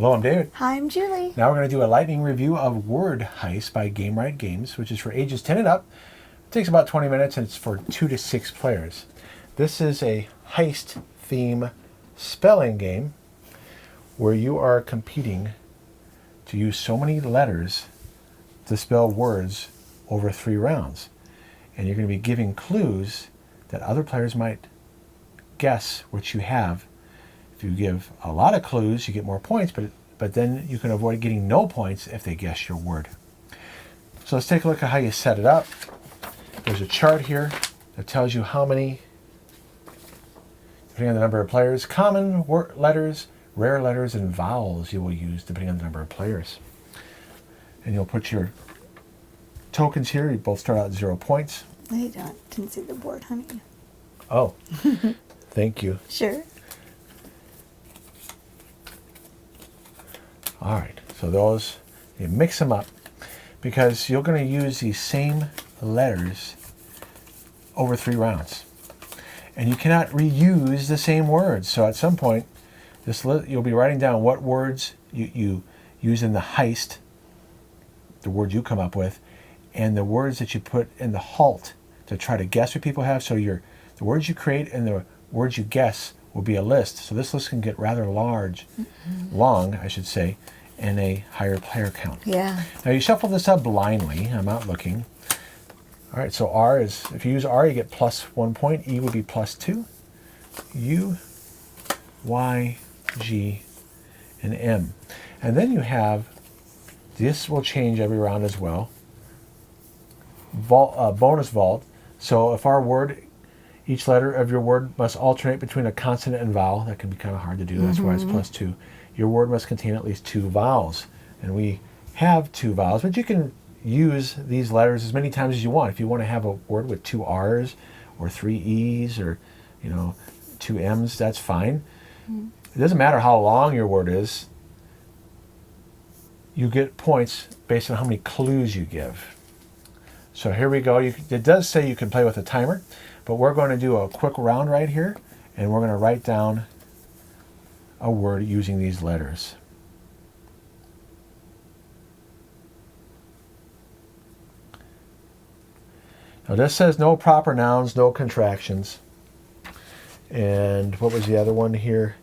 Hello, I'm David. Hi, I'm Julie. Now we're going to do a lightning review of Word Heist by Gamewright Games, which is for ages 10 and up. It takes about 20 minutes and it's for 2 to 6 players. This is a heist theme spelling game where you are competing to use so many letters to spell words over 3 rounds. And you're going to be giving clues that other players might guess what you have. If you give a lot of clues, you get more points, but then you can avoid getting no points if they guess your word. So let's take a look at how you set it up. There's a chart here that tells you how many, depending on the number of players, common letters, rare letters, and vowels you will use depending on the number of players. And you'll put your tokens here. You both start out at 0 points. I didn't see the board, honey. Oh, thank you. Sure. All right, so those, you mix them up because you're going to use these same letters over 3 rounds. And you cannot reuse the same words. So at some point, you'll be writing down what words you use in the heist, the words you come up with, and the words that you put in the halt to try to guess what people have. So the words you create and the words you guess will be a list. So this list can get rather long, I should say, and a higher player count. Yeah. Now you shuffle this up blindly. I'm not looking. All right, so R is, if you use R, you get plus 1 point. E would be plus 2. U, Y, G, and M. And then you have, this will change every round as well. Bonus vault. So if our word, each letter of your word must alternate between a consonant and vowel. That can be kind of hard to do. That's why it's plus 2. Your word must contain at least 2 vowels. And we have 2 vowels, but you can use these letters as many times as you want. If you want to have a word with 2 R's or 3 E's or 2 M's, that's fine. It doesn't matter how long your word is. You get points based on how many clues you give. So here we go. It does say you can play with a timer, but we're going to do a quick round right here, and we're going to write down a word using these letters. Now this says no proper nouns, no contractions. And what was the other one here?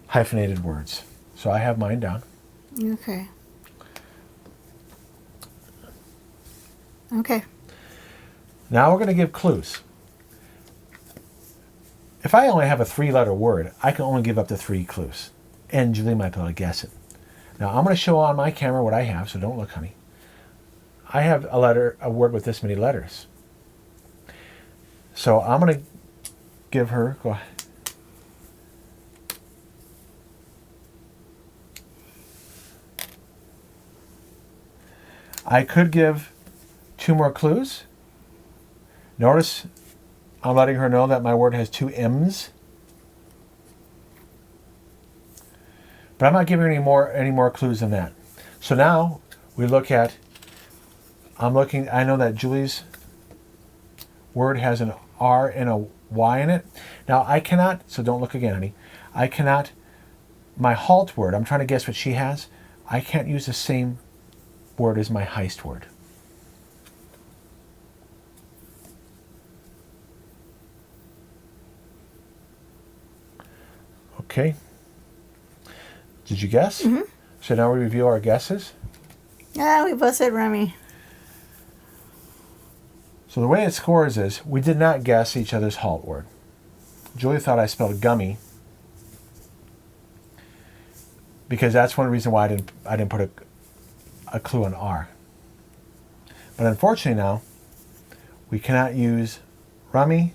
Hyphenated words. So I have mine down. Okay. Okay. Now we're going to give clues. If I only have a 3-letter word, I can only give up to 3 clues. And Julie might be able to guess it. Now I'm going to show on my camera what I have, so don't look, honey. I have a word with this many letters. So I'm going to give her, go ahead. I could give 2 more clues. Notice I'm letting her know that my word has 2 M's. But I'm not giving her any more clues than that. So now we look at, I know that Julie's word has an R and a Y in it. Now I cannot, so don't look again, honey. My halt word, I'm trying to guess what she has. I can't use the same word as my heist word. Okay. Did you guess? Mm-hmm. So now we review our guesses. Yeah, we both said rummy. So the way it scores is, we did not guess each other's halt word. Julie thought I spelled gummy because that's one reason why I didn't put a clue on R. But unfortunately now, we cannot use rummy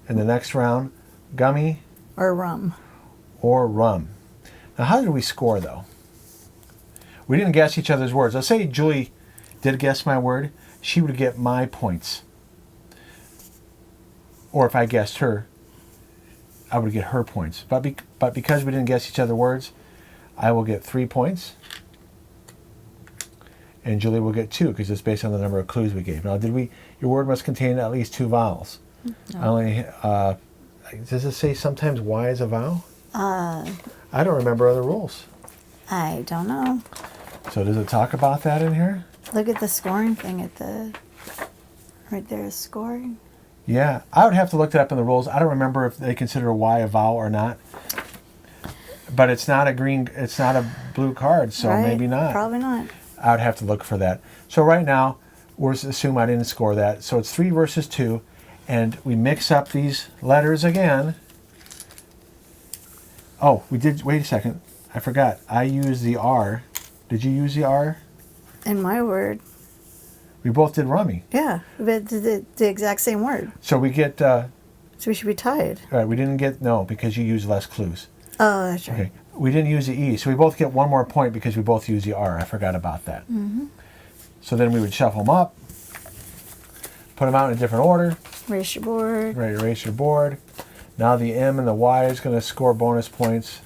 in the next round, gummy, or rum. Now how did we score though? We didn't guess each other's words. Let's say Julie did guess my word, she would get my points. Or if I guessed her, I would get her points. But because we didn't guess each other's words, I will get 3 points. And Julie will get 2 because it's based on the number of clues we gave. Now, your word must contain at least 2 vowels. No. Does it say sometimes Y is a vowel? I I don't remember other rules. I don't know. So does it talk about that in here? Look at the scoring thing at the right there. Scoring. Yeah, I would have to look that up in the rules. I don't remember if they consider Y a vowel or not. But it's not a blue card, so Right, maybe not. Probably not. I would have to look for that. So right now, we'll assume I didn't score that. So it's 3 versus 2, and we mix up these letters again. Oh, we did. Wait a second. I forgot. I used the R. Did you use the R? In my word. We both did rummy. Yeah, but the exact same word. So we get. So we should be tied. All right, we didn't get no because you used less clues. Oh, that's right. Okay, we didn't use the E, so we both get one more point because we both used the R. I forgot about that. Mm-hmm. So then we would shuffle them up, put them out in a different order. Erase your board. Right, erase your board. Now the M and the Y is going to score bonus points.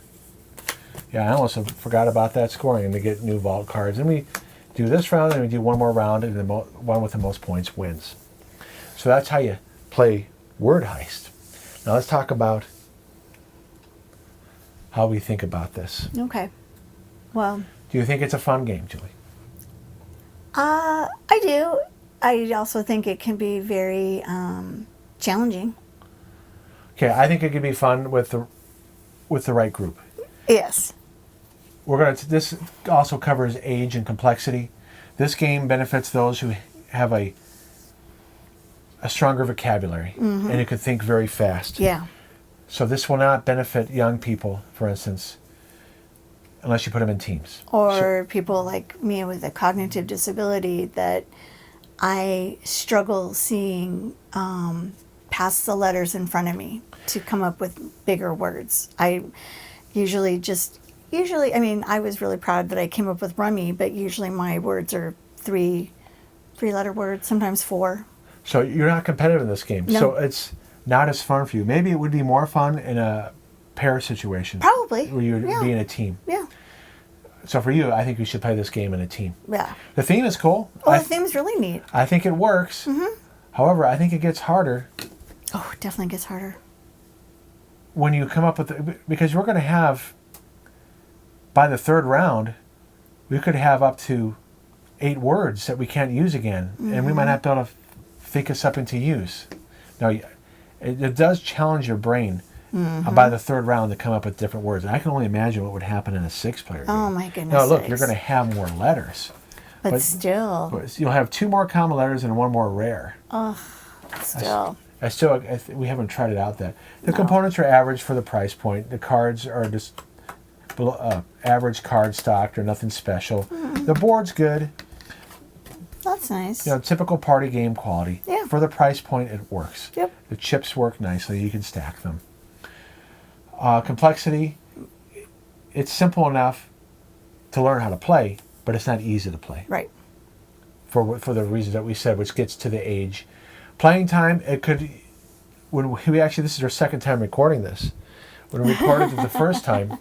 Yeah, I almost forgot about that scoring and to get new vault cards. And we do this round and we do one more round, and the one with the most points wins. So that's how you play Word Heist. Now let's talk about how we think about this. Okay. Well, Do you think it's a fun game, Julie? I do. I also think it can be very challenging. Okay, I think it could be fun with the right group. Yes. This also covers age and complexity. This game benefits those who have a stronger vocabulary and who can think very fast. Yeah. So this will not benefit young people, for instance, unless you put them in teams. Or people like me with a cognitive disability that I struggle seeing past the letters in front of me to come up with bigger words. I usually, I mean, I was really proud that I came up with rummy, but usually my words are three-letter words, sometimes 4. So you're not competitive in this game. No. So it's not as fun for you. Maybe it would be more fun in a pair situation. Probably. Where you'd Yeah. be in a team. Yeah. So for you, I think you should play this game in a team. Yeah. The theme is cool. Well, the theme's really neat. I think it works. However, I think it gets harder Oh, it definitely gets harder. when you come up with because we're going to have, by the third round, we could have up to 8 words that we can't use again, and we might not be able to think of something to use. Now, it does challenge your brain by the third round to come up with different words. And I can only imagine what would happen in a 6-player game. Oh, my goodness Now, look, sakes. you're going to have more letters. But still. But you'll have 2 more common letters and 1 more rare. Still. We haven't tried it out yet. The components are average for the price point. The cards are just average card stock. They're nothing special. The board's good. That's nice. Typical party game quality. Yeah. For the price point, it works. Yep. The chips work nicely. You can stack them. Complexity, it's simple enough to learn how to play, but it's not easy to play. Right. For the reasons that we said, which gets to the age. Playing time, it could, this is our second time recording this. When we recorded it the first time,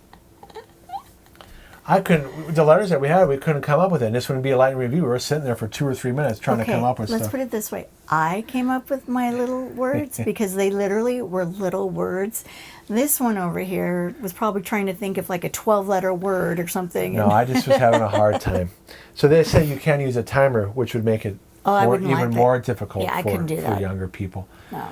the letters that we had, we couldn't come up with it. And this wouldn't be a lightning review. We were sitting there for 2 or 3 minutes trying to come up with let's stuff. put it this way. I came up with my little words because they literally were little words. This one over here was probably trying to think of like a 12-letter word or something. No, I just was having a hard time. So they say you can use a timer, which would make it even more difficult for younger people. No.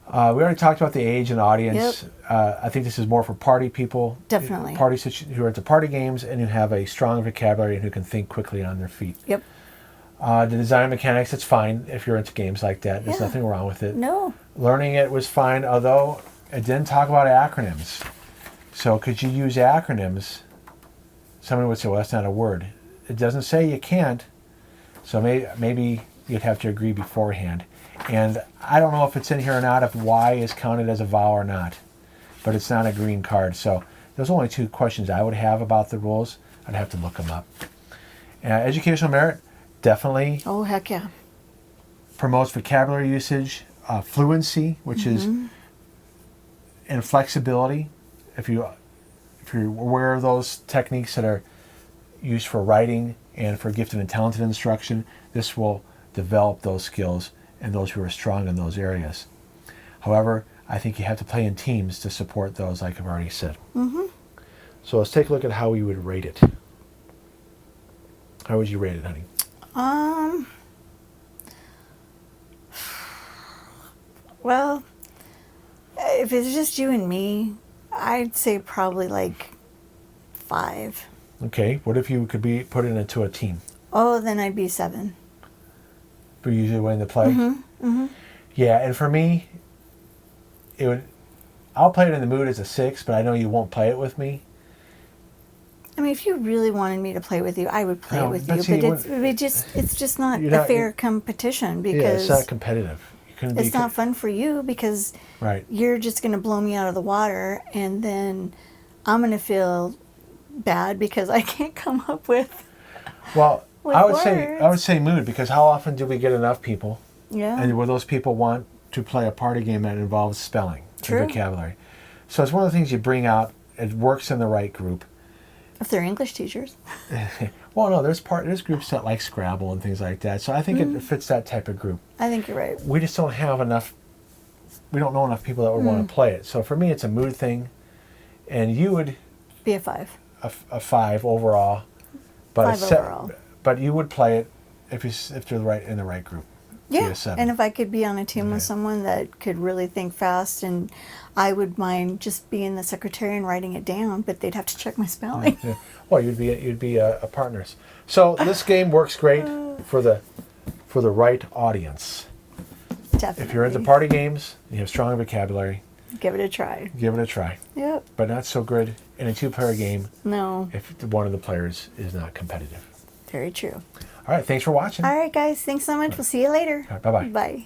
We already talked about the age and audience. Yep. I think this is more for party people. Definitely. Who are into party games and who have a strong vocabulary and who can think quickly on their feet. Yep. The design mechanics, it's fine if you're into games like that. There's nothing wrong with it. No. Learning it was fine, although it didn't talk about acronyms. So could you use acronyms? Somebody would say, well, that's not a word. It doesn't say you can't. So maybe you'd have to agree beforehand. And I don't know if it's in here or not, if Y is counted as a vowel or not. But it's not a green card. So there's only 2 questions I would have about the rules. I'd have to look them up. Educational merit, definitely Oh, heck yeah. promotes vocabulary usage, fluency, which is, and flexibility. If you're aware of those techniques that are used for writing and for gifted and talented instruction, this will develop those skills and those who are strong in those areas. However, I think you have to play in teams to support those, like I've already said. So let's take a look at how you would rate it. How would you rate it, honey? Well, if it's just you and me, I'd say probably like 5. Okay. What if you could put it into a team? Oh, then I'd be 7. For usually winning the play? Yeah, and for me, I'll play it in the mood as a 6, but I know you won't play it with me. I mean, if you really wanted me to play with you, I would play it with but you. see, But it's just not You're a not- fair competition Yeah, because it's not competitive. You couldn't it's not fun for you because Right. you're just going to blow me out of the water, and then I'm going to feel bad because I can't come up with. Well, With I would words. say mood, because how often do we get enough people, Yeah. and will those people want to play a party game that involves spelling True. and vocabulary? So it's one of the things you bring out. It works in the right group. If they're English teachers. Well, no, there's groups that like Scrabble and things like that. So I think it fits that type of group. I think you're right. We just don't have enough. We don't know enough people that would want to play it. So for me, it's a mood thing, and you would Be a 5. a 5 overall, but 5 overall. But you would play it if you're in the right group. Be Yeah, a 7. and if I could be on a team Okay. with someone that could really think fast, and I would mind just being the secretary and writing it down, but they'd have to check my spelling. Yeah. Well, you'd be a partners. So this game works great for the right audience. Definitely. If you're into party games, you have strong vocabulary, Give it a try. give it a try. Yep. But not so good in a 2-player game No. if one of the players is not competitive. Very true. All right, thanks for watching. All right, guys. Thanks so much. We'll see you later. All right, bye-bye. Bye.